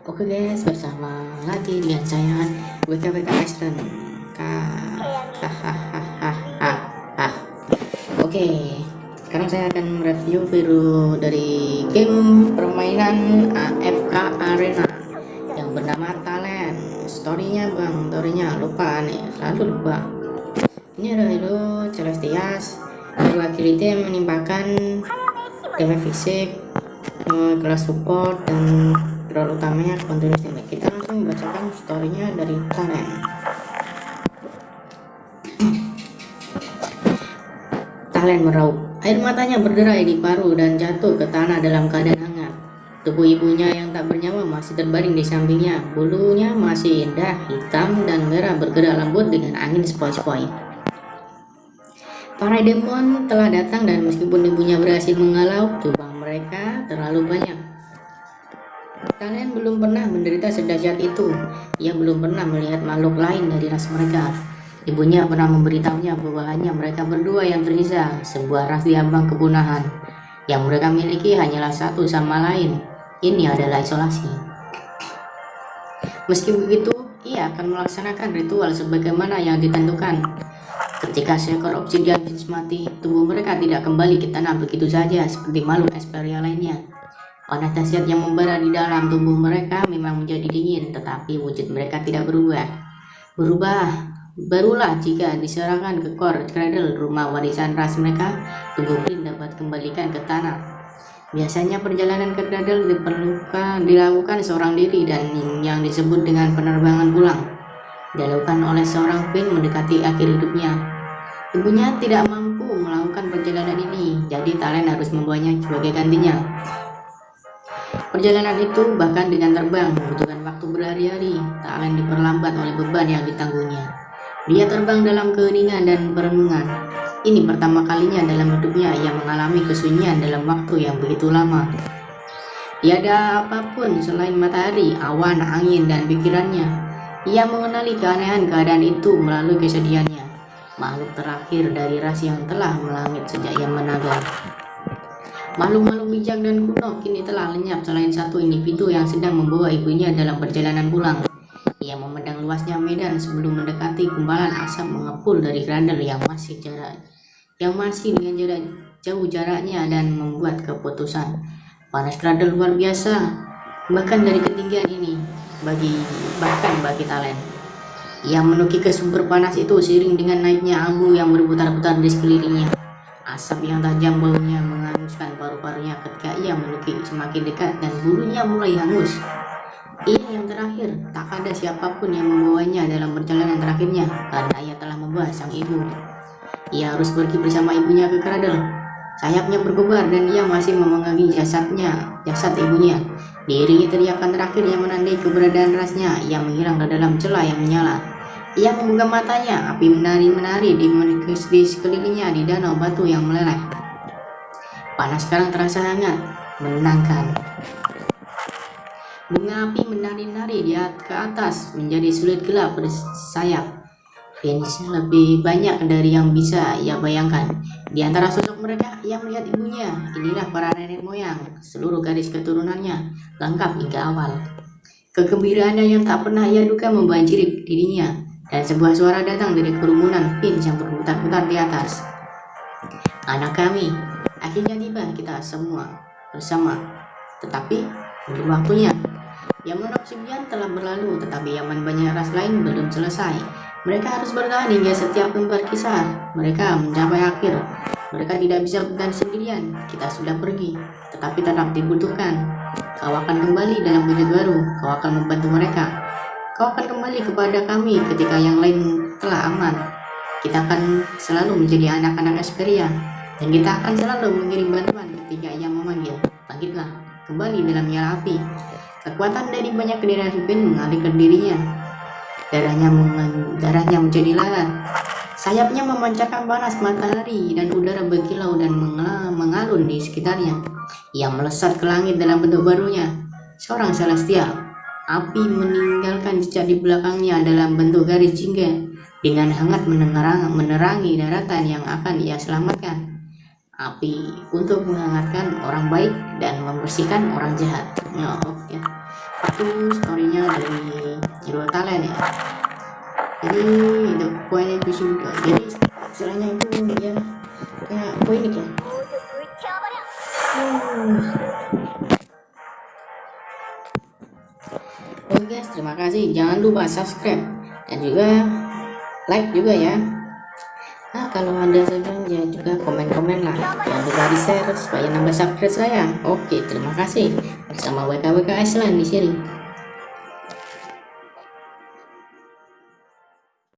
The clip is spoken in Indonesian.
Oke guys, bersama lagi dengan saya WKWK Western. Hahaha. Oke, sekarang saya akan mereview video dari game permainan AFK Arena yang bernama Talent. Storynya lupa nih, selalu lupa. Ini ada hero Celestias, mewakili tim menimpakan damage fisik, kelas support dan role utamanya continuous damage. Kita langsung bacakan storynya dari Talent. Talent meraup, air matanya berderai di paru dan jatuh ke tanah dalam keadaan hangat. Tubuh ibunya yang tak bernyawa masih terbaring di sampingnya. Bulunya masih indah, hitam dan merah bergerak lembut dengan angin sepoi-sepoi. Para demon telah datang dan meskipun ibunya berhasil mengalau, tubuh mereka terlalu banyak. Talent belum pernah menderita sedahsyat itu. Ia belum pernah melihat makhluk lain dari ras mereka. Ibunya pernah memberitahunya bahwa hanya mereka berdua yang tersisa, sebuah ras diambang kepunahan. Yang mereka miliki hanyalah satu sama lain. Ini adalah isolasi. Meski begitu, ia akan melaksanakan ritual sebagaimana yang ditentukan. Ketika seekor obsidian Finch mati, tubuh mereka tidak kembali ke tanah begitu saja seperti makhluk Esperia lainnya. Panas dahsyat yang membara di dalam tubuh mereka memang menjadi dingin, tetapi wujud mereka tidak berubah. Barulah jika diserahkan ke core cradle, rumah warisan ras mereka, tubuh Flynn dapat kembalikan ke tanah. Biasanya perjalanan ke cradle dilakukan seorang diri dan yang disebut dengan penerbangan pulang dilakukan oleh seorang Flynn mendekati akhir hidupnya. Ibunya tidak mampu melakukan perjalanan ini, jadi Talent harus membawanya sebagai gantinya. Perjalanan itu bahkan dengan terbang membutuhkan waktu berhari-hari. Talent diperlambat oleh beban yang ditanggungnya. Dia terbang dalam keheningan dan perenungan. Ini pertama kalinya dalam hidupnya ia mengalami kesunyian dalam waktu yang begitu lama. Tiada apapun selain matahari, awan, angin, dan pikirannya. Ia mengenali keanehan keadaan itu melalui kesedihannya. Makhluk terakhir dari ras yang telah melangit sejak zaman naga. Makhluk-makhluk bijak dan kuno kini telah lenyap selain satu individu yang sedang membawa ibunya dalam perjalanan pulang. Ia memandang luasnya medan sebelum mendekati gumpalan asap mengepul dari cradle yang masih dengan jarak jauh jaraknya dan membuat keputusan. Panas cradle luar biasa, bahkan dari ketinggian ini, bahkan bagi Talent. Ia menuki ke sumber panas itu seiring dengan naiknya abu yang berputar-putar di sekelilingnya. Asap yang tajam baunya menghanguskan paru-parunya ketika ia menuki semakin dekat dan bulunya mulai hangus. Ia yang terakhir, tak ada siapapun yang membawanya dalam perjalanan terakhirnya karena ia telah membawa sang ibu. Ia harus pergi bersama ibunya ke cradle. Sayapnya berkobar dan ia masih memegangi jasad ibunya. Diiringi teriakan terakhir yang menandai keberadaan rasnya, ia menghilang ke dalam celah yang menyala. Ia membuka matanya, api menari-menari di sekelilingnya di danau batu yang meleleh. Panas sekarang terasa hangat, menenangkan. Bunga api menari-nari ke atas, menjadi sulit gelap bersayap. Finch lebih banyak dari yang bisa ia bayangkan. Di antara sosok mereka, ia melihat ibunya. Inilah para nenek moyang, seluruh garis keturunannya, lengkap hingga awal. Kegembiraannya yang tak pernah ia duga membanjiri dirinya. Dan sebuah suara datang dari kerumunan Finch yang berputar-putar di atas. Anak kami, akhirnya tiba kita semua bersama. Tetapi belum waktunya. Zaman obsidian telah berlalu, tetapi zaman banyak ras lain belum selesai. Mereka harus bertahan hingga setiap lembar kisah mereka mencapai akhir. Mereka tidak bisa bertahan sendirian. Kita sudah pergi, tetapi tetap dibutuhkan. Kau akan kembali dalam wujud baru. Kau akan membantu mereka. Kau akan kembali kepada kami ketika yang lain telah aman. Kita akan selalu menjadi anak-anak Esperia, dan kita akan selalu mengirim bantuan ketika ia memanggil. Bangkitlah, kembali dalam nyala api. Kekuatan dari banyak generasi Flynn mengalir ke dirinya. Darahnya menjadi lahar. Sayapnya memancarkan panas matahari dan udara berkilau dan mengalun di sekitarnya. Ia melesat ke langit dalam bentuk barunya, seorang celestial. Api meninggalkan jejak di belakangnya dalam bentuk garis jingga dengan hangat menerangi daratan yang akan ia selamatkan. Api untuk menghangatkan orang baik dan membersihkan orang jahat. Oke. itu storynya dari Hero Talent ya. Jadi itu poin episode, jadi istilahnya itu ya kayak poinik ya. Oke guys, terima kasih, jangan lupa subscribe dan juga like juga ya. Nah kalau ada saja ya juga komen-komen lah, jangan lupa di share supaya nambah subscribe saya. Oke, terima kasih, bersama WKWK Iceland di sini.